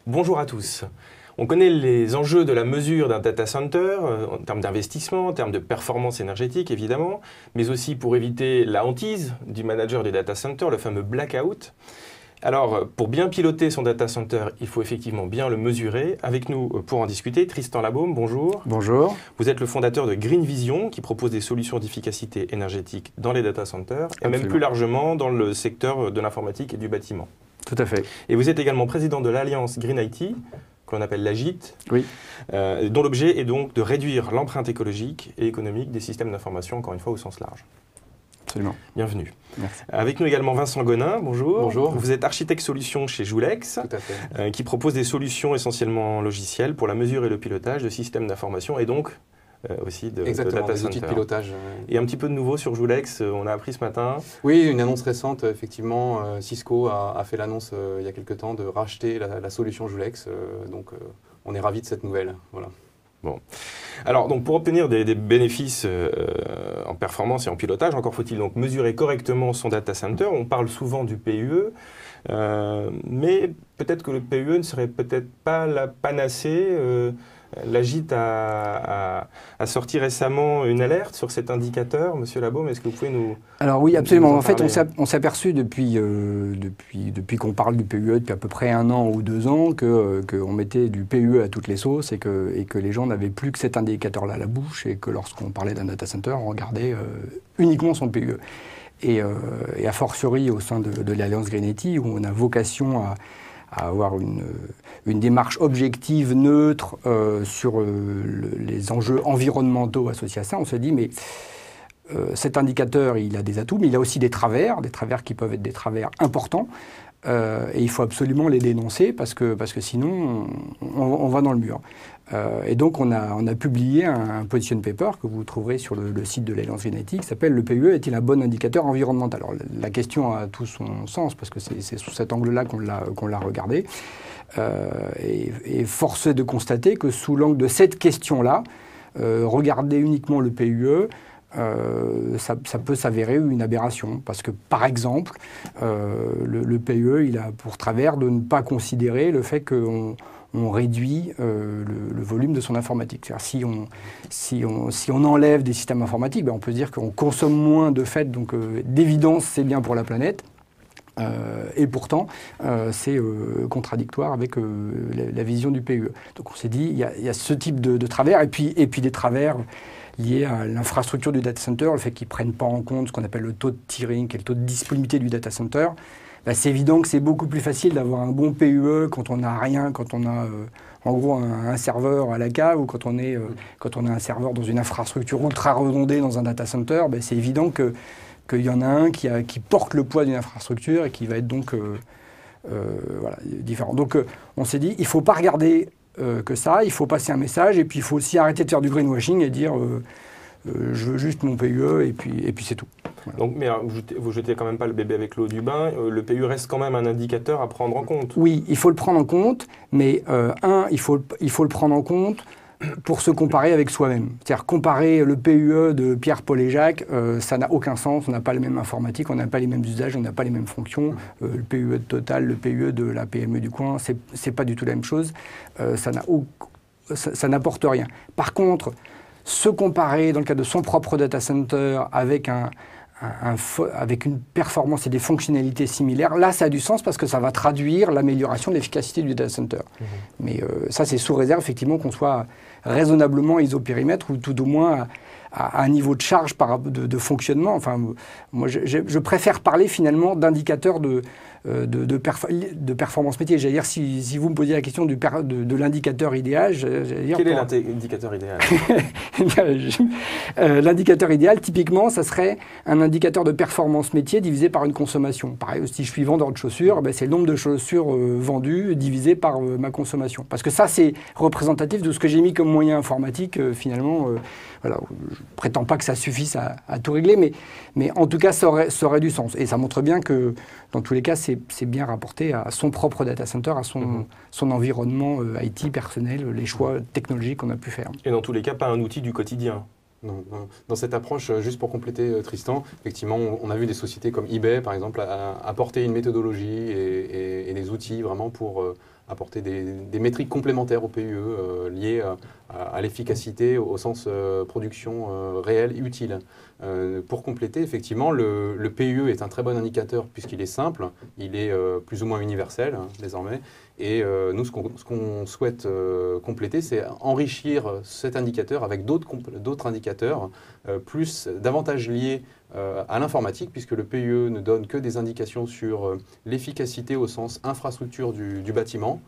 Bonjour à tous. On connaît les enjeux de la mesure d'un data center en termes d'investissement, en termes de performance énergétique évidemment, mais aussi pour éviter la hantise du manager du data center, le fameux blackout. Alors, pour bien piloter son data center, il faut effectivement bien le mesurer. Avec nous pour en discuter, Tristan Labaume, bonjour. Bonjour. Vous êtes le fondateur de Green Vision, qui propose des solutions d'efficacité énergétique dans les data centers, et Absolument. même plus largement dans le secteur de l'informatique et du bâtiment. Tout à fait. Et vous êtes également président de l'Alliance Green IT, qu'on appelle l'AGIT, Oui. dont l'objet est donc de réduire l'empreinte écologique et économique des systèmes d'information, encore une fois au sens large. Absolument. Bienvenue. Merci. Avec nous également Vincent Gonin, bonjour. Bonjour. Vous êtes architecte solution chez Joulex, Tout à fait. qui propose des solutions essentiellement logicielles pour la mesure et le pilotage de systèmes d'information et donc aussi de Exactement, data des outils de center. pilotage. Et un petit peu de nouveau sur Joulex, on a appris ce matin. Oui, une annonce récente, effectivement, Cisco a fait l'annonce il y a quelque temps de racheter la solution Joulex, donc on est ravis de cette nouvelle. Voilà. Bon. Alors, donc, pour obtenir des bénéfices en performance et en pilotage, encore faut-il donc mesurer correctement son data center. On parle souvent du PUE, mais peut-être que le PUE ne serait peut-être pas la panacée. L'AGIT a sorti récemment une alerte sur cet indicateur. Monsieur Labaume, est-ce que vous pouvez nous... Alors oui, absolument. en En fait, parler. on s'est aperçu depuis qu'on parle du PUE, depuis à peu près 1 an ou 2 ans, qu'on mettait du PUE à toutes les sauces et que les gens n'avaient plus que cet indicateur-là à la bouche et que lorsqu'on parlait d'un data center, on regardait uniquement son PUE. Et a fortiori au sein de l'Alliance Green IT, où on a vocation à avoir une démarche objective, neutre sur les enjeux environnementaux associés à ça, on se dit, mais cet indicateur, il a des atouts, mais il a aussi des travers qui peuvent être des travers importants, et il faut absolument les dénoncer parce que sinon, on va dans le mur. Et donc, on a publié un position paper que vous trouverez sur le site de l'Alliance Green IT qui s'appelle « Le PUE est-il un bon indicateur environnemental ?» Alors, la question a tout son sens parce que c'est sous cet angle-là qu'on l'a regardé. Et force est de constater que sous l'angle de cette question-là, regarder uniquement le PUE, ça peut s'avérer une aberration. Parce que, par exemple, le PUE, il a pour travers de ne pas considérer le fait qu'on réduit le volume de son informatique. C'est-à-dire, si on enlève des systèmes informatiques, ben on peut se dire qu'on consomme moins de fait, donc d'évidence, c'est bien pour la planète. Et pourtant, c'est contradictoire avec la vision du PUE. Donc on s'est dit, il y a ce type de travers, et puis des travers liés à l'infrastructure du data center, le fait qu'ils ne prennent pas en compte ce qu'on appelle le taux de tiering, qui est le taux de disponibilité du data center. Ben, c'est évident que c'est beaucoup plus facile d'avoir un bon PUE quand on n'a rien, quand on a en gros un serveur à la cave, ou quand on a un serveur dans une infrastructure ultra redondée dans un data center. Ben, c'est évident qu'il y en a un qui porte le poids d'une infrastructure et qui va être donc voilà, différent. Donc on s'est dit, il ne faut pas regarder que ça, il faut passer un message, et puis il faut aussi arrêter de faire du greenwashing et dire je veux juste mon PUE, et puis c'est tout. Voilà. Donc, mais vous jetez quand même pas le bébé avec l'eau du bain. Le PUE reste quand même un indicateur à prendre en compte. Oui, il faut le prendre en compte, mais il faut le prendre en compte pour se comparer avec soi-même. C'est-à-dire comparer le PUE de Pierre, Paul et Jacques, ça n'a aucun sens. On n'a pas la même informatique, on n'a pas les mêmes usages, on n'a pas les mêmes fonctions. Le PUE de Total, le PUE de la PME du coin, c'est pas du tout la même chose. Ça n'apporte rien. Par contre, se comparer dans le cadre de son propre data center avec avec une performance et des fonctionnalités similaires, là ça a du sens parce que ça va traduire l'amélioration de l'efficacité du data center. Mais ça c'est sous réserve effectivement qu'on soit raisonnablement isopérimètre, ou tout au moins à un niveau de charge de fonctionnement. Enfin, moi je préfère parler finalement d'indicateurs de performance métier. J'allais dire, si vous me posiez la question de l'indicateur idéal, j'allais dire... Quel est l'indicateur idéal? L'indicateur idéal, typiquement, ça serait un indicateur de performance métier divisé par une consommation. Pareil, si je suis vendeur de chaussures, ben, c'est le nombre de chaussures vendues divisé par ma consommation. Parce que ça, c'est représentatif de ce que j'ai mis comme moyen informatique, finalement. Voilà, prétends pas que ça suffise à tout régler, mais en tout cas, ça aurait du sens. Et ça montre bien que, dans tous les cas, c'est bien rapporté à son propre data center, à son environnement IT personnel, les choix technologiques qu'on a pu faire. Et dans tous les cas, pas un outil du quotidien. Non. Dans cette approche, juste pour compléter Tristan, effectivement, on a vu des sociétés comme eBay, par exemple, apporter une méthodologie et des outils vraiment pour apporter des métriques complémentaires au PUE liées à l'efficacité au sens production réelle et utile. Pour compléter, effectivement, le PUE est un très bon indicateur puisqu'il est simple, il est plus ou moins universel désormais. Et nous, ce qu'on souhaite compléter, c'est enrichir cet indicateur avec d'autres indicateurs davantage liés à l'informatique, puisque le PUE ne donne que des indications sur l'efficacité au sens infrastructure du bâtiment,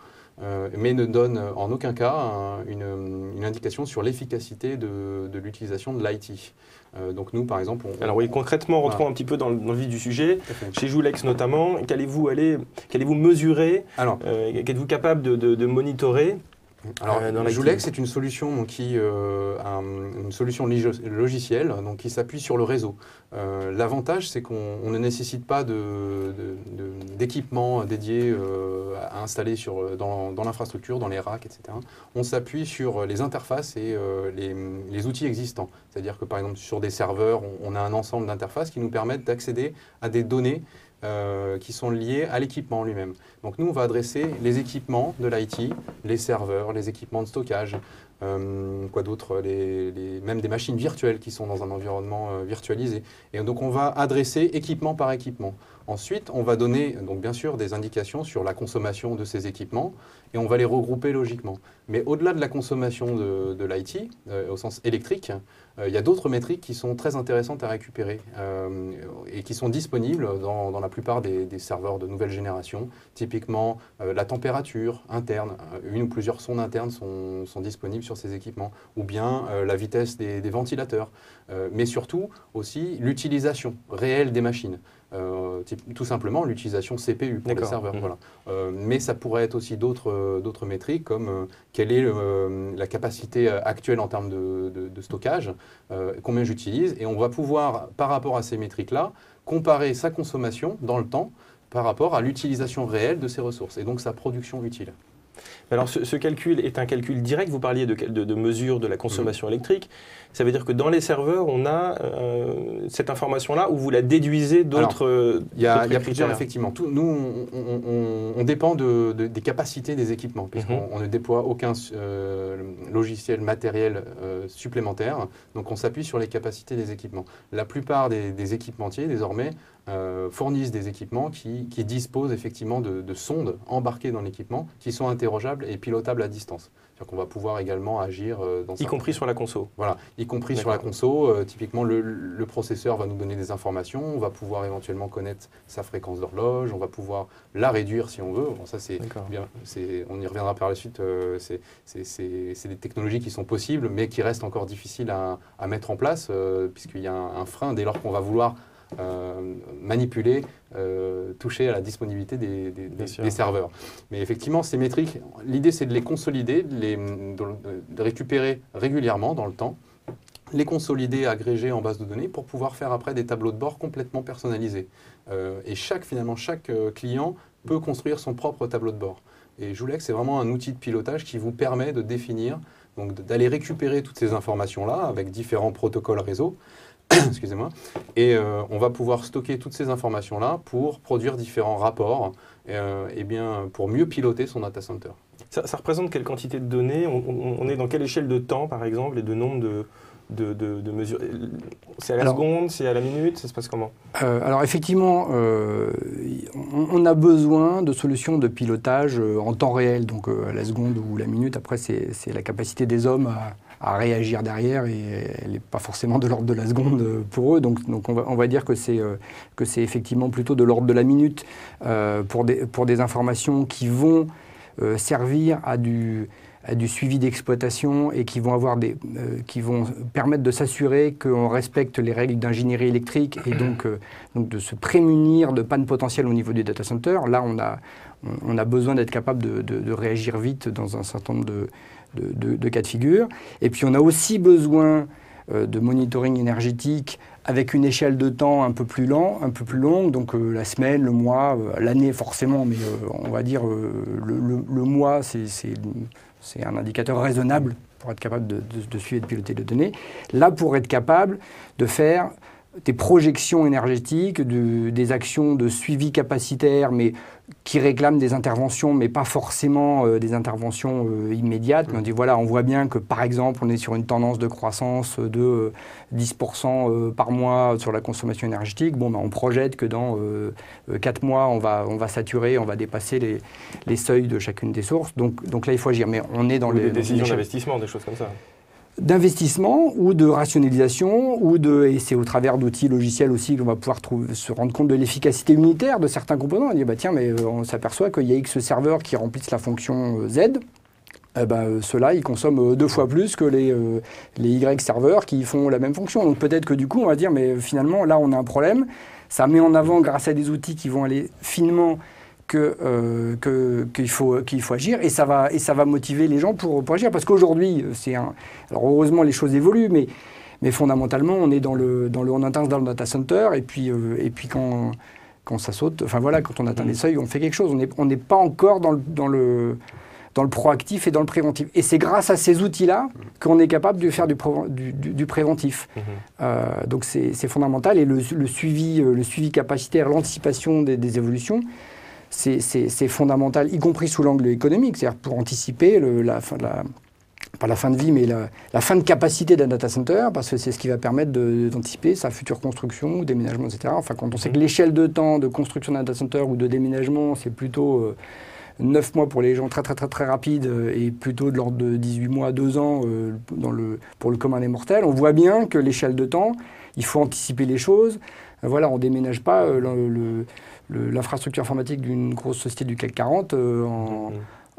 mais ne donne en aucun cas une indication sur l'efficacité de l'utilisation de l'IT. Donc nous, par exemple... Alors oui, concrètement, rentrons un petit peu dans le vif du sujet. Chez Joulex notamment, qu'allez-vous mesurer? Qu'êtes-vous capable de monitorer? Alors, Joulex est une solution une solution logicielle qui s'appuie sur le réseau. L'avantage, c'est qu'on ne nécessite pas d'équipement dédié à installer dans l'infrastructure, dans les racks, etc. On s'appuie sur les interfaces et les outils existants. C'est-à-dire que, par exemple, sur des serveurs, on a un ensemble d'interfaces qui nous permettent d'accéder à des données qui sont liés à l'équipement lui-même. Donc nous, on va adresser les équipements de l'IT, les serveurs, les équipements de stockage, quoi d'autre, même des machines virtuelles qui sont dans un environnement virtualisé. Et donc on va adresser équipement par équipement. Ensuite, on va donner donc bien sûr des indications sur la consommation de ces équipements et on va les regrouper logiquement. Mais au-delà de la consommation de l'IT, au sens électrique, il y a d'autres métriques qui sont très intéressantes à récupérer et qui sont disponibles dans la plupart des serveurs de nouvelle génération. Typiquement, la température interne, une ou plusieurs sondes internes sont disponibles sur ces équipements, ou bien la vitesse des ventilateurs, mais surtout aussi l'utilisation réelle des machines. Tout simplement l'utilisation CPU pour les serveurs. Voilà. Mais ça pourrait être aussi d'autres métriques comme quelle est la capacité actuelle en termes de stockage, combien j'utilise, et on va pouvoir, par rapport à ces métriques-là, comparer sa consommation dans le temps par rapport à l'utilisation réelle de ces ressources, et donc sa production utile. Alors ce calcul est un calcul direct, vous parliez de mesure de la consommation électrique, ça veut dire que dans les serveurs, on a cette information-là où vous la déduisez d'autres Il y a plusieurs, effectivement. Nous, on dépend des capacités des équipements, puisqu'on ne déploie aucun logiciel matériel supplémentaire, donc on s'appuie sur les capacités des équipements. La plupart des équipementiers, désormais, fournissent des équipements qui disposent effectivement de sondes embarquées dans l'équipement qui sont interrogeables et pilotables à distance. C'est-à-dire qu'on va pouvoir également agir dans y compris sur la conso. Voilà, y compris sur la conso. Typiquement, le processeur va nous donner des informations. On va pouvoir éventuellement connaître sa fréquence d'horloge. On va pouvoir la réduire si on veut. Bon, ça, c'est bien. On y reviendra par la suite. C'est des technologies qui sont possibles, mais qui restent encore difficiles à mettre en place, puisqu'il y a un frein dès lors qu'on va vouloir manipuler, toucher à la disponibilité des serveurs. Mais effectivement, ces métriques, l'idée c'est de les consolider, de récupérer régulièrement dans le temps, les consolider, agréger en base de données pour pouvoir faire après des tableaux de bord complètement personnalisés. Et chaque client peut construire son propre tableau de bord. Et Joulex, c'est vraiment un outil de pilotage qui vous permet de définir, donc d'aller récupérer toutes ces informations-là avec différents protocoles réseau. Excusez-moi, et on va pouvoir stocker toutes ces informations-là pour produire différents rapports et bien, pour mieux piloter son data center. Ça représente quelle quantité de données? On est dans quelle échelle de temps, par exemple, et de nombre de mesures? C'est à la seconde, c'est à la minute, ça se passe comment? Alors effectivement, on a besoin de solutions de pilotage en temps réel, donc à la seconde ou la minute. Après, c'est la capacité des hommes à réagir derrière, et elle n'est pas forcément de l'ordre de la seconde pour eux. Donc on va dire que c'est effectivement plutôt de l'ordre de la minute pour des informations qui vont servir à du suivi d'exploitation et qui vont permettre de s'assurer qu'on respecte les règles d'ingénierie électrique et donc de se prémunir de pannes potentielles au niveau du data center. Là, on a besoin d'être capable de réagir vite dans un certain nombre de cas de figure. Et puis on a aussi besoin de monitoring énergétique avec une échelle de temps un peu plus longue, donc la semaine, le mois, l'année forcément, mais on va dire le mois, c'est un indicateur raisonnable pour être capable de suivre et de piloter les données. Là, pour être capable de faire des projections énergétiques, des actions de suivi capacitaire, mais qui réclament des interventions, mais pas forcément des interventions immédiates. Mais on dit, voilà, on voit bien que, par exemple, on est sur une tendance de croissance de 10% par mois sur la consommation énergétique. Bon, on projette que dans 4 mois, on va saturer, on va dépasser les seuils de chacune des sources. Donc là, il faut agir. Mais on est dans des décisions d'investissement, des choses comme ça. D'investissement ou de rationalisation, et c'est au travers d'outils logiciels aussi qu'on va pouvoir se rendre compte de l'efficacité unitaire de certains composants. On dit, tiens, mais on s'aperçoit qu'il y a X serveurs qui remplissent la fonction Z. Ceux-là, ils consomment 2 fois plus que les Y serveurs qui font la même fonction. Donc peut-être que du coup, on va dire, mais finalement, là, on a un problème. Ça met en avant, grâce à des outils qui vont aller finement, qu'il faut agir, et ça va motiver les gens pour agir. Parce qu'aujourd'hui, alors heureusement, les choses évoluent, mais fondamentalement, on est on atteint dans le data center, et puis quand ça saute, enfin voilà, quand on atteint les seuils, on fait quelque chose. On n'est pas encore dans le proactif et dans le préventif. Et c'est grâce à ces outils-là qu'on est capable de faire du préventif. Donc c'est fondamental. Et le suivi capacitaire, l'anticipation des évolutions, c'est fondamental, y compris sous l'angle économique, c'est-à-dire pour anticiper pas la fin de vie, mais la fin de capacité d'un data center, parce que c'est ce qui va permettre d'anticiper sa future construction, déménagement, etc. Enfin, quand on sait que l'échelle de temps de construction d'un data center ou de déménagement, c'est plutôt 9 mois pour les gens très très très très rapides, et plutôt de l'ordre de 18 mois, 2 ans pour le commun des mortels, on voit bien que l'échelle de temps, il faut anticiper les choses. Voilà, on ne déménage pas l'infrastructure informatique d'une grosse société du CAC 40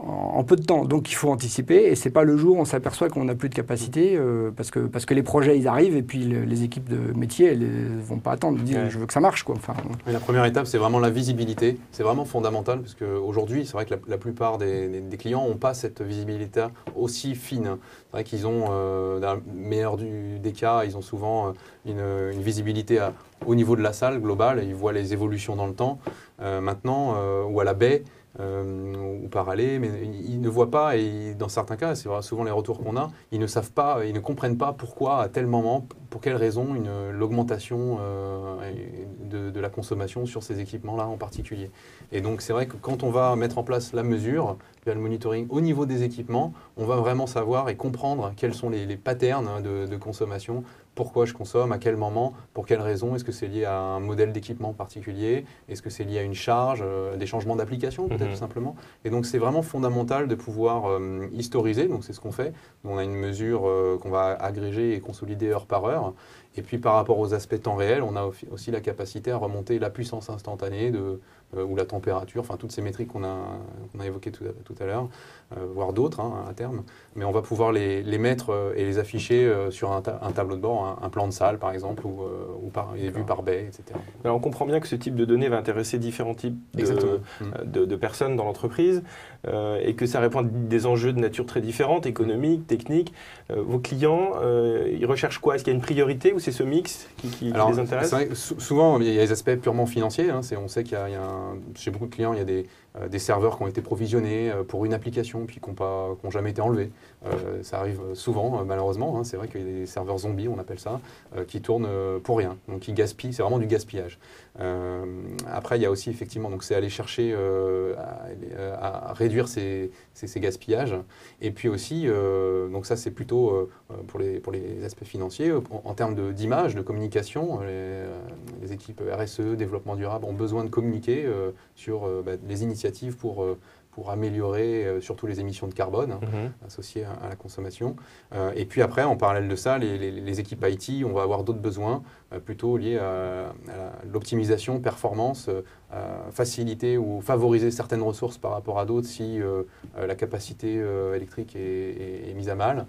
en peu de temps. Donc il faut anticiper, et ce n'est pas le jour où on s'aperçoit qu'on n'a plus de capacité, parce que les projets, ils arrivent, et puis les équipes de métier, elles ne vont pas attendre, dire je veux que ça marche, quoi. Enfin, la première étape, c'est vraiment la visibilité. C'est vraiment fondamental, parce qu'aujourd'hui, c'est vrai que la plupart des clients n'ont pas cette visibilité aussi fine. C'est vrai qu'ils ont, dans le meilleur des cas, ils ont souvent une visibilité au niveau de la salle globale, ils voient les évolutions dans le temps. Maintenant, ou à la baie, ou par aller, mais ils ne voient pas, et dans certains cas, c'est souvent les retours qu'on a, ils ne savent pas, ils ne comprennent pas pourquoi à tel moment, pour quelle raison l'augmentation de la consommation sur ces équipements-là en particulier. Et donc c'est vrai que quand on va mettre en place la mesure, via le monitoring au niveau des équipements, on va vraiment savoir et comprendre quels sont les patterns de consommation, pourquoi je consomme, à quel moment, pour quelle raison, est-ce que c'est lié à un modèle d'équipement particulier, est-ce que c'est lié à une charge, des changements d'application peut-être tout simplement. Et donc c'est vraiment fondamental de pouvoir historiser, donc c'est ce qu'on fait. On a une mesure qu'on va agréger et consolider heure par heure. Et puis par rapport aux aspects temps réel, on a aussi la capacité à remonter la puissance instantanée ou la température, enfin toutes ces métriques qu'on a évoquées tout à l'heure, voire d'autres à terme. Mais on va pouvoir les mettre et les afficher sur un tableau de bord, un plan de salle par exemple, ou vu par baie, etc. Alors on comprend bien que ce type de données va intéresser différents types de personnes dans l'entreprise, et que ça répond à des enjeux de nature très différente, économiques, techniques. Vos clients, ils recherchent quoi? Est-ce qu'il y a une priorité, ou c'est ce mix qui les intéresse? C'est vrai que souvent, il y a des aspects purement financiers. On sait qu'il y a chez beaucoup de clients, il y a des serveurs qui ont été provisionnés pour une application, puis qui n'ont jamais été enlevés. Ça arrive souvent, malheureusement. C'est vrai qu'il y a des serveurs zombies, on appelle ça, qui tournent pour rien, donc qui gaspillent. C'est vraiment du gaspillage. Après, il y a aussi effectivement, donc c'est aller chercher à réduire ces gaspillages. Et puis aussi, donc ça c'est plutôt pour les aspects financiers. En termes d'image, de communication, les équipes RSE, développement durable, ont besoin de communiquer sur les initiatives pour améliorer surtout les émissions de carbone associées à la consommation. Et puis après, en parallèle de ça, les équipes IT, on va avoir d'autres besoins plutôt liés à l'optimisation, performance, faciliter ou favoriser certaines ressources par rapport à d'autres si la capacité électrique est mise à mal.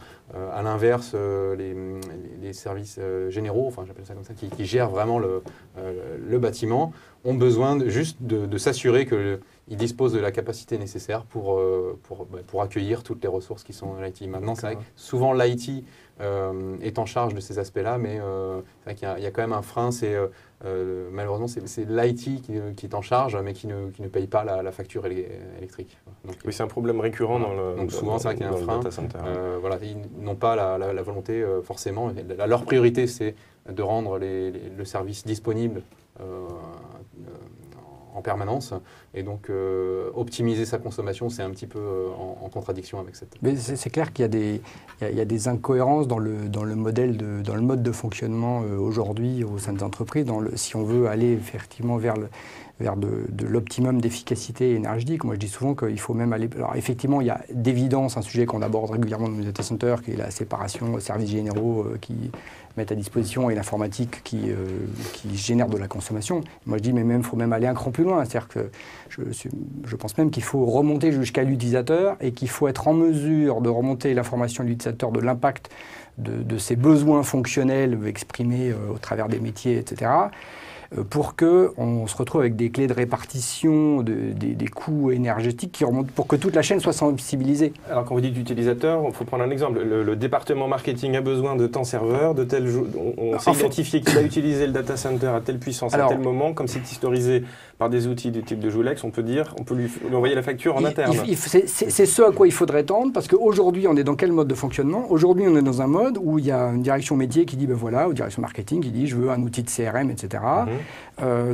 À l'inverse, les services généraux, enfin j'appelle ça comme ça, qui gèrent vraiment le bâtiment, ont besoin juste de s'assurer qu'ils disposent de la capacité nécessaire pour accueillir toutes les ressources qui sont dans l'IT. Maintenant, c'est vrai que souvent l'IT est en charge de ces aspects-là, mais c'est vrai qu'il y a quand même un frein, c'est malheureusement c'est l'IT qui est en charge, mais qui ne paye pas la facture électrique. Donc, oui, c'est un problème récurrent dans le donc souvent, c'est vrai qu'il y a un frein. Data center. Voilà, ils n'ont pas la volonté forcément. Leur priorité, c'est de rendre le service disponible en permanence, et donc optimiser sa consommation, c'est un petit peu en contradiction avec cette... Mais c'est clair qu'il y a des incohérences dans le mode de fonctionnement aujourd'hui au sein des entreprises. Si on veut aller effectivement vers de l'optimum d'efficacité énergétique, moi je dis souvent qu'il faut même aller... Alors effectivement, il y a d'évidence un sujet qu'on aborde régulièrement dans les data centers, qui est la séparation services généraux qui mettent à disposition et l'informatique qui génère de la consommation. Moi je dis, mais il faut même aller un cran plus loin. C'est-à-dire que je pense même qu'il faut remonter jusqu'à l'utilisateur et qu'il faut être en mesure de remonter l'information de l'utilisateur de l'impact de ses besoins fonctionnels exprimés au travers des métiers, etc., pour qu'on se retrouve avec des clés de répartition des coûts énergétiques qui remontent pour que toute la chaîne soit sensibilisée. Alors quand vous dites utilisateur, il faut prendre un exemple. Le département marketing a besoin de tant serveurs, de tel jour. On sait identifier qu'il a utilisé le data center à telle puissance, à tel moment, comme c'est historisé par des outils du type de Joulex, on peut lui envoyer la facture en interne. C'est ce à quoi il faudrait tendre, parce qu'aujourd'hui, on est dans quel mode de fonctionnement? Aujourd'hui, on est dans un mode où il y a une direction métier qui dit, ben voilà, ou direction marketing qui dit, je veux un outil de CRM, etc.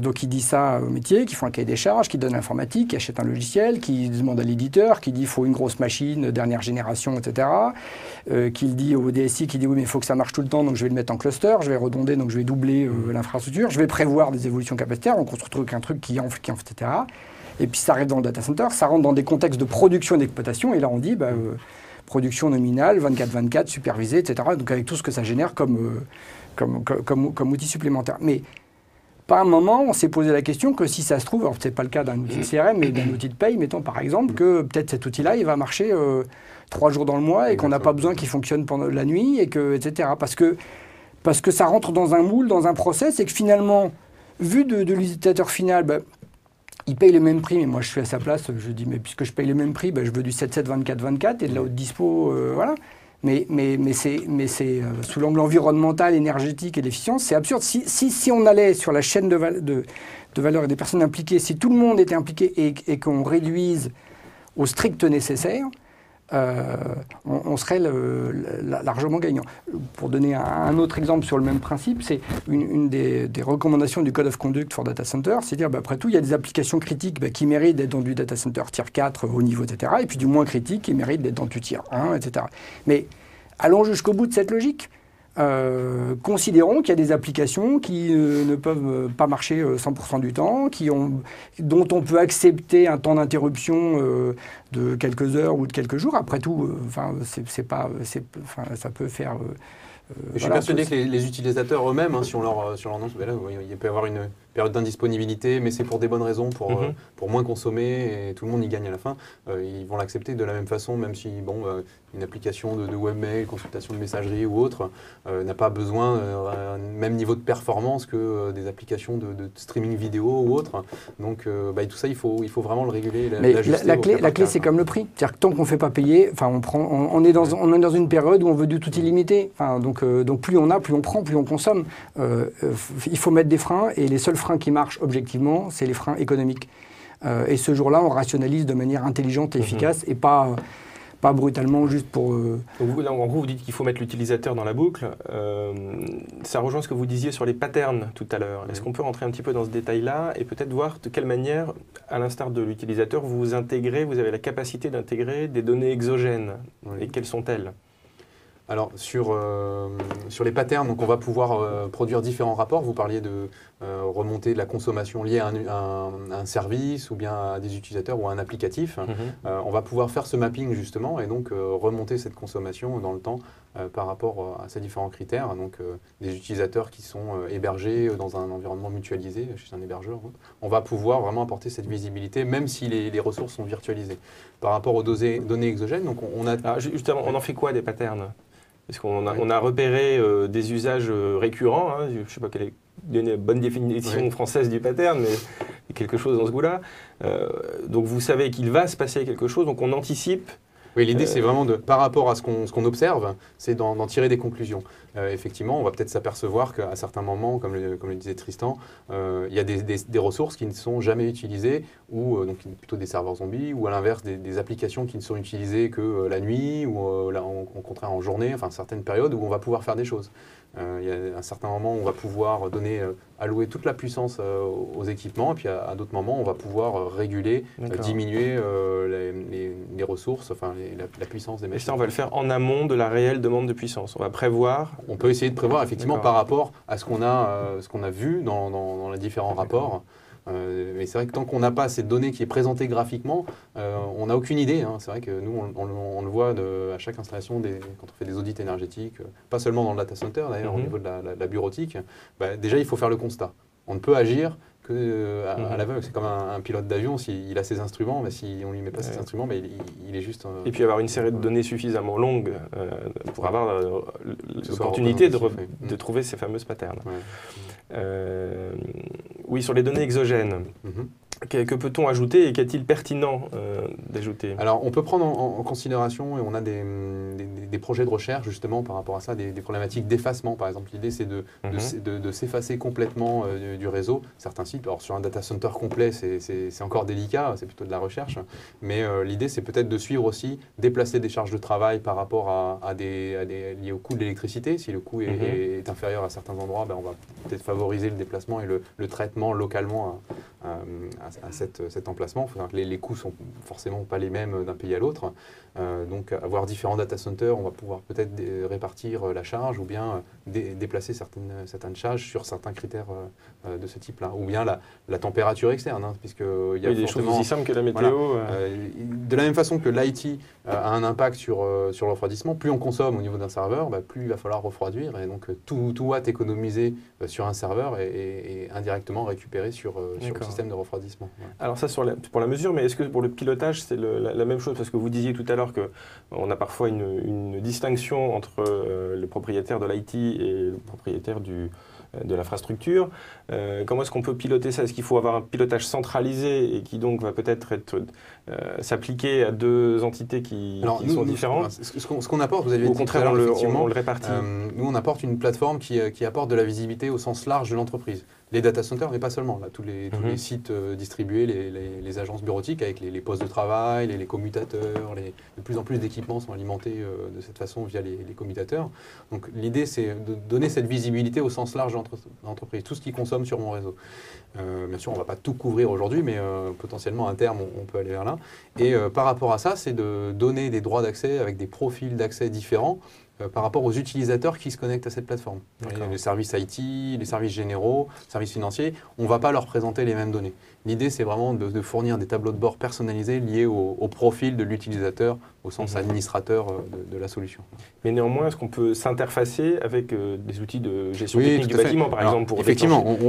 Donc, il dit ça au métier, qui font un cahier des charges, qui donne l'informatique, qui achète un logiciel, qui demande à l'éditeur, qui dit, il faut une grosse machine, dernière génération, etc. Qui dit au DSI, qui dit, oui, mais il faut que ça marche tout le temps, donc je vais le mettre en cluster, je vais redonder, donc je vais doubler l'infrastructure, je vais prévoir des évolutions capacitaires, donc on se retrouve avec un truc qui enfle, etc. Et puis ça arrive dans le data center, ça rentre dans des contextes de production et d'exploitation, et là on dit production nominale, 24/24, supervisée, etc. Donc avec tout ce que ça génère comme outil supplémentaire. Mais par un moment, on s'est posé la question que si ça se trouve, alors ce n'est pas le cas d'un outil de CRM, mais d'un outil de paye, mettons par exemple, que peut-être cet outil-là, il va marcher 3 jours dans le mois et qu'on n'a pas besoin qu'il fonctionne pendant la nuit, etc. Parce que ça rentre dans un moule, dans un process, et que finalement, vu de l'utilisateur final, il paye le même prix, mais moi je suis à sa place, je dis, mais puisque je paye le même prix, je veux du 7/7, 24/24 et de la haute dispo, voilà. Mais c'est sous l'angle environnemental, énergétique et d'efficience, c'est absurde. Si on allait sur la chaîne de valeur et des personnes impliquées, si tout le monde était impliqué et qu'on réduise au strict nécessaire, on serait largement gagnant. Pour donner un autre exemple sur le même principe, c'est une des recommandations du Code of Conduct for Data Center, c'est dire, après tout, il y a des applications critiques qui méritent d'être dans du data center tier 4 haut niveau, etc., et puis du moins critique qui méritent d'être dans du tier 1, etc. Mais allons jusqu'au bout de cette logique. Considérons qu'il y a des applications qui ne peuvent pas marcher 100% du temps, dont on peut accepter un temps d'interruption de quelques heures ou de quelques jours. Après tout, ça peut faire... je suis persuadé que les utilisateurs eux-mêmes, si on leur annonce, il peut y avoir une période d'indisponibilité, mais c'est pour des bonnes raisons, pour moins consommer, et tout le monde y gagne à la fin. Ils vont l'accepter de la même façon, même si une application de webmail, consultation de messagerie ou autre, n'a pas besoin d'un même niveau de performance que des applications de streaming vidéo ou autre. Donc tout ça, il faut vraiment le réguler. Mais la clé, c'est comme le prix. C'est-à-dire que tant qu'on ne fait pas payer, on est dans une période où on veut du tout illimité. Donc plus on a, plus on prend, plus on consomme. Il faut mettre des freins, et les seuls freins qui marchent objectivement, c'est les freins économiques. Et ce jour-là, on rationalise de manière intelligente et efficace, et pas brutalement juste pour... Là, en gros, vous dites qu'il faut mettre l'utilisateur dans la boucle. Ça rejoint ce que vous disiez sur les patterns tout à l'heure. Est-ce qu'on peut rentrer un petit peu dans ce détail-là et peut-être voir de quelle manière, à l'instar de l'utilisateur, vous avez la capacité d'intégrer des données exogènes, et quelles sont-elles? Alors, sur les patterns, donc on va pouvoir produire différents rapports. Vous parliez de remonter de la consommation liée à un service ou bien à des utilisateurs ou à un applicatif. On va pouvoir faire ce mapping justement et donc remonter cette consommation dans le temps par rapport à ces différents critères. Donc, des utilisateurs qui sont hébergés dans un environnement mutualisé chez un hébergeur. On va pouvoir vraiment apporter cette visibilité, même si les ressources sont virtualisées. Par rapport aux données exogènes, donc on a... Alors, justement, on en fait quoi des patterns? Parce qu'on a repéré des usages récurrents, je ne sais pas donner une bonne définition française du pattern, mais quelque chose dans ce goût-là. Donc vous savez qu'il va se passer quelque chose, donc on anticipe. Oui, l'idée, c'est vraiment, par rapport à ce qu'on observe, c'est d'en tirer des conclusions. Effectivement, on va peut-être s'apercevoir qu'à certains moments, comme le disait Tristan, il y a des ressources qui ne sont jamais utilisées, ou donc plutôt des serveurs zombies, ou à l'inverse, des applications qui ne sont utilisées que la nuit, ou au contraire en journée, enfin certaines périodes où on va pouvoir faire des choses. Il y a un certain moment où on va pouvoir allouer toute la puissance aux équipements, et puis à d'autres moments, on va pouvoir réguler, diminuer les ressources, enfin la puissance des machines. Et ça, on va le faire en amont de la réelle demande de puissance. On va prévoir. On peut essayer de prévoir effectivement par rapport à ce qu'on a vu dans les différents rapports. Mais c'est vrai que tant qu'on n'a pas cette donnée qui est présentée graphiquement, on n'a aucune idée. Hein. C'est vrai que nous, on le voit à chaque installation, quand on fait des audits énergétiques, pas seulement dans le data center d'ailleurs, au niveau de la bureautique, déjà il faut faire le constat. On ne peut agir qu'à l'aveugle. C'est comme un pilote d'avion, s'il a ses instruments, mais si on ne lui met pas ses instruments, il est juste... Et puis avoir une série de données suffisamment longue pour avoir l'opportunité de trouver ces fameuses patterns. Ouais. Oui, sur les données exogènes, que peut-on ajouter et qu'est-il pertinent d'ajouter? Alors, on peut prendre en considération, et on a des projets de recherche justement par rapport à ça, des problématiques d'effacement. Par exemple, l'idée c'est de s'effacer complètement du réseau. Certains sites, alors sur un data center complet, c'est encore délicat, c'est plutôt de la recherche, mais l'idée c'est peut-être de suivre aussi, déplacer des charges de travail par rapport à liées au coût de l'électricité. Si le coût est inférieur à certains endroits, on va peut-être favoriser le déplacement et le traitement localement à cet emplacement. Les coûts ne sont forcément pas les mêmes d'un pays à l'autre. Donc avoir différents data centers, on va pouvoir peut-être répartir la charge ou bien déplacer certaines charges sur certains critères de ce type-là. Ou bien la température externe, puisque il y a des choses aussi simples que la météo. Voilà. De la même façon que l'IT a un impact sur le refroidissement, plus on consomme au niveau d'un serveur, plus il va falloir refroidir. Et donc tout watt économisé sur un serveur est indirectement récupéré sur le système de refroidissement. Ouais. Alors ça, pour la mesure, mais est-ce que pour le pilotage, c'est la même chose? Parce que vous disiez tout à l'heure qu'on a parfois une distinction entre le propriétaire de l'IT et le propriétaire de l'infrastructure. Comment est-ce qu'on peut piloter ça? Est-ce qu'il faut avoir un pilotage centralisé et qui donc va peut-être s'appliquer à deux entités qui sont différentes? Ce qu'on apporte, vous avez dit, au contraire, on le répartit. Nous, on apporte une plateforme qui apporte de la visibilité au sens large de l'entreprise. Les data centers, mais pas seulement. Là, tous les sites distribués, les agences bureautiques avec les postes de travail, les commutateurs, de plus en plus d'équipements sont alimentés de cette façon via les commutateurs. Donc l'idée, c'est de donner cette visibilité au sens large de l'entreprise, tout ce qui consomme sur mon réseau. Bien sûr, on ne va pas tout couvrir aujourd'hui, mais potentiellement à terme, on peut aller vers là. Et par rapport à ça, c'est de donner des droits d'accès avec des profils d'accès différents par rapport aux utilisateurs qui se connectent à cette plateforme. Les services IT, les services généraux, les services financiers, on ne va pas leur présenter les mêmes données. L'idée, c'est vraiment de fournir des tableaux de bord personnalisés liés au profil de l'utilisateur, au sens administrateur de la solution. Mais néanmoins, est-ce qu'on peut s'interfacer avec des outils de gestion technique du bâtiment, par exemple, pour effectivement,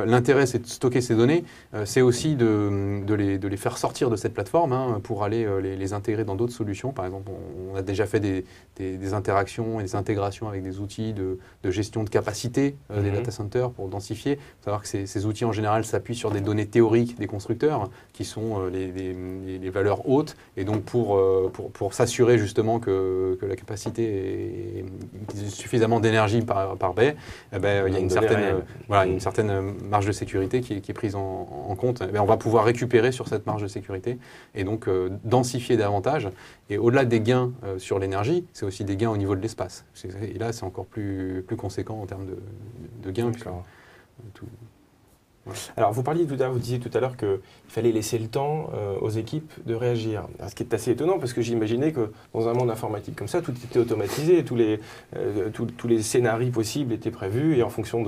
l'intérêt, c'est de stocker ces données, c'est aussi de les faire sortir de cette plateforme pour aller les intégrer dans d'autres solutions. Par exemple, on a déjà fait des interactions et des intégrations avec des outils de gestion de capacité des data centers pour densifier. Il faut savoir que ces outils, en général, s'appuient sur des données théoriques des constructeurs, qui sont les valeurs hautes, et donc pour s'assurer justement que la capacité est suffisamment d'énergie par baie, il y a une certaine marge de sécurité qui est prise en compte. On va pouvoir récupérer sur cette marge de sécurité et donc densifier davantage. Et au-delà des gains sur l'énergie, c'est aussi des gains au niveau de l'espace. Et là, c'est encore plus conséquent en termes de gains. Alors, vous disiez tout à l'heure qu'il fallait laisser le temps aux équipes de réagir. Ce qui est assez étonnant, parce que j'imaginais que dans un monde informatique comme ça, tout était automatisé, tous les scénarios possibles étaient prévus, et en fonction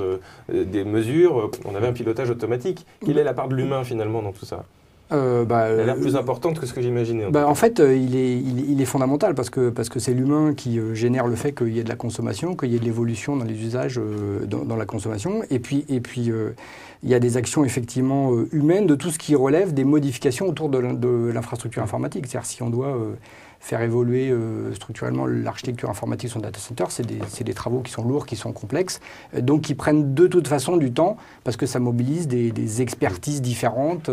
des mesures, on avait un pilotage automatique. Quelle est la part de l'humain, finalement, dans tout ça? Elle a l'air plus importante que ce que j'imaginais. En fait, il est fondamental parce que c'est l'humain qui génère le fait qu'il y ait de la consommation, qu'il y ait de l'évolution dans les usages dans la consommation. Et puis il y a des actions effectivement humaines de tout ce qui relève des modifications autour de l'infrastructure informatique. C'est-à-dire si on doit faire évoluer structurellement l'architecture informatique sur le data center, c'est des travaux qui sont lourds, qui sont complexes, donc qui prennent de toute façon du temps, parce que ça mobilise des expertises différentes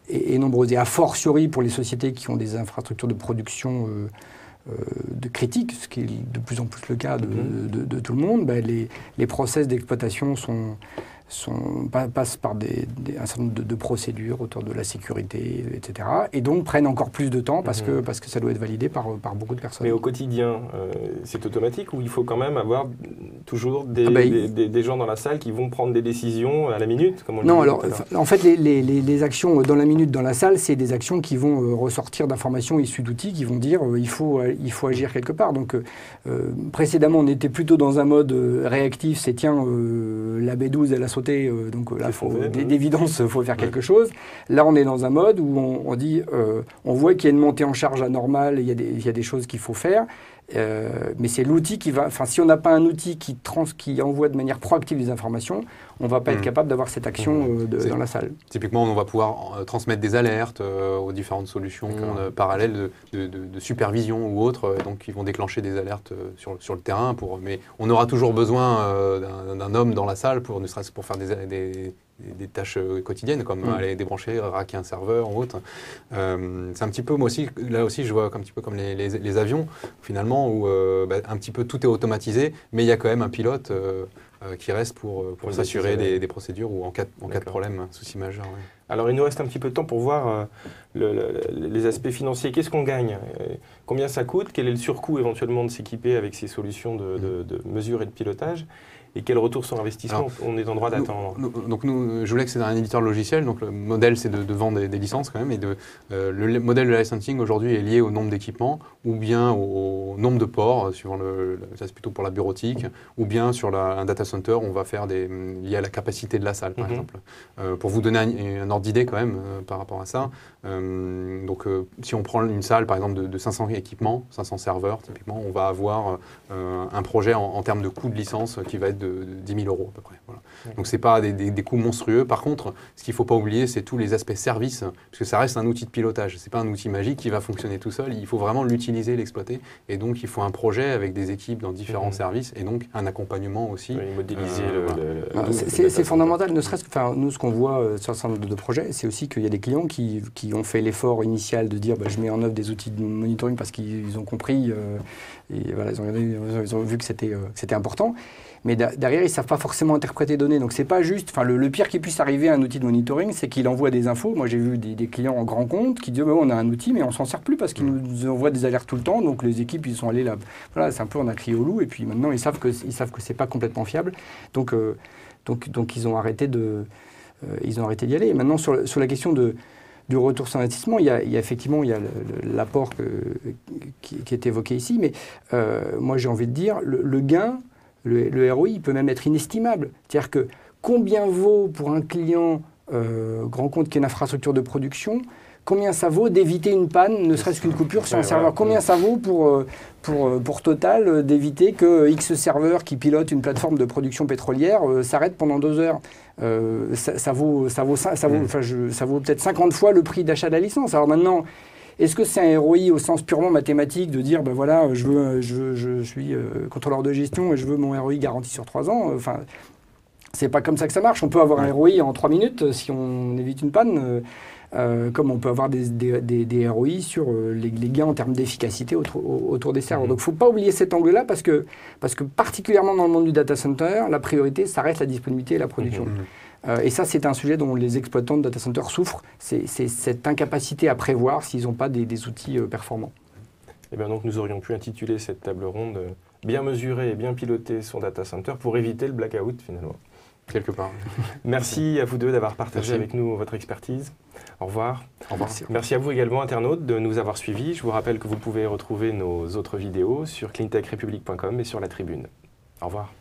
et nombreuses. Et a fortiori pour les sociétés qui ont des infrastructures de production de critiques, ce qui est de plus en plus le cas de tout le monde, ben les process d'exploitation passent par un certain nombre de procédures autour de la sécurité, etc. Et donc prennent encore plus de temps parce que ça doit être validé par beaucoup de personnes. Mais au quotidien, c'est automatique ou il faut quand même avoir toujours des gens dans la salle qui vont prendre des décisions à la minute, comme on le Non, disait alors tout à l'heure. en fait, les actions dans la minute dans la salle, c'est des actions qui vont ressortir d'informations issues d'outils qui vont dire il faut agir quelque part. Donc précédemment, on était plutôt dans un mode réactif, c'est tiens, la B12 elle a sauté, donc là, d'évidence, il faut faire quelque chose. Là, on est dans un mode où on dit, on voit qu'il y a une montée en charge anormale, il y a des choses qu'il faut faire. Mais c'est l'outil qui va... Enfin, si on n'a pas un outil qui envoie de manière proactive des informations, on ne va pas être capable d'avoir cette action dans la salle. Typiquement, on va pouvoir transmettre des alertes aux différentes solutions parallèles de supervision ou autres, donc qui vont déclencher des alertes sur le terrain. Mais on aura toujours besoin d'un homme dans la salle, ne serait-ce pour faire des tâches quotidiennes, comme aller débrancher, racker un serveur ou autre. C'est un petit peu, moi aussi, là aussi, je vois un petit peu comme les avions, finalement, où un petit peu tout est automatisé, mais il y a quand même un pilote qui reste pour s'assurer des procédures ou en cas de problème, souci majeur. Ouais. Alors, il nous reste un petit peu de temps pour voir les aspects financiers. Qu'est-ce qu'on gagne? Combien ça coûte? Quel est le surcoût éventuellement de s'équiper avec ces solutions de mesure et de pilotage? Et quel retour sur investissement on est en droit d'attendre? Donc nous, je voulais que c'est un éditeur logiciel, donc le modèle c'est de vendre des licences quand même, et le modèle de licensing aujourd'hui est lié au nombre d'équipements, ou bien au nombre de ports, suivant ça c'est plutôt pour la bureautique, ou bien sur un data center, on va faire lié à la capacité de la salle par exemple. Pour vous donner un ordre d'idée quand même par rapport à ça, si on prend une salle par exemple de 500 équipements, 500 serveurs typiquement, on va avoir un projet en termes de coût de licence qui va être de 10 000 € à peu près. Voilà. Donc ce n'est pas des coûts monstrueux. Par contre, ce qu'il ne faut pas oublier, c'est tous les aspects services, parce que ça reste un outil de pilotage. Ce n'est pas un outil magique qui va fonctionner tout seul. Il faut vraiment l'utiliser, l'exploiter. Et donc, il faut un projet avec des équipes dans différents services et donc un accompagnement aussi. Oui, modéliser c'est fondamental, ne serait-ce que nous, ce qu'on voit sur un certain nombre de projets, c'est aussi qu'il y a des clients qui ont fait l'effort initial de dire je mets en œuvre des outils de monitoring parce qu'ils ont compris et voilà, ils ont vu que c'était important. Mais derrière, ils ne savent pas forcément interpréter les données. Donc, c'est pas juste... Le pire qui puisse arriver à un outil de monitoring, c'est qu'il envoie des infos. Moi, j'ai vu des clients en grand compte qui disent on a un outil, mais on ne s'en sert plus parce qu'il nous envoie des alertes tout le temps. Donc, les équipes, ils sont allés là. Voilà, c'est un peu, on a crié au loup. Et puis maintenant, ils savent que ce n'est pas complètement fiable. Donc ils ont arrêté d'y aller. Et maintenant, sur la question du retour sur investissement, il y a effectivement l'apport qui est évoqué ici. Mais moi, j'ai envie de dire, le gain... Le ROI il peut même être inestimable. C'est-à-dire que combien vaut pour un client grand compte qui est une infrastructure de production, combien ça vaut d'éviter une panne, ne serait-ce qu'une coupure sur un serveur? Combien ça vaut pour Total d'éviter que X serveur qui pilote une plateforme de production pétrolière s'arrête pendant 2 heures? Ça vaut peut-être 50 fois le prix d'achat de la licence. Alors maintenant, est-ce que c'est un ROI au sens purement mathématique de dire, je suis contrôleur de gestion et je veux mon ROI garanti sur 3 ans? Enfin, c'est pas comme ça que ça marche. On peut avoir un ROI en 3 minutes si on évite une panne, comme on peut avoir des ROI sur les gains en termes d'efficacité autour des serveurs. Donc, il ne faut pas oublier cet angle-là parce que particulièrement dans le monde du data center, la priorité, ça reste la disponibilité et la production. Et ça, c'est un sujet dont les exploitants de data centers souffrent. C'est cette incapacité à prévoir s'ils n'ont pas des outils performants. Et bien donc, nous aurions pu intituler cette table ronde « Bien mesurer et bien piloter son data center pour éviter le blackout » finalement. Quelque part. Merci à vous deux d'avoir partagé avec nous votre expertise. Au revoir. Au revoir. Merci à vous également, internautes, de nous avoir suivis. Je vous rappelle que vous pouvez retrouver nos autres vidéos sur cleantechrepublic.com et sur la tribune. Au revoir.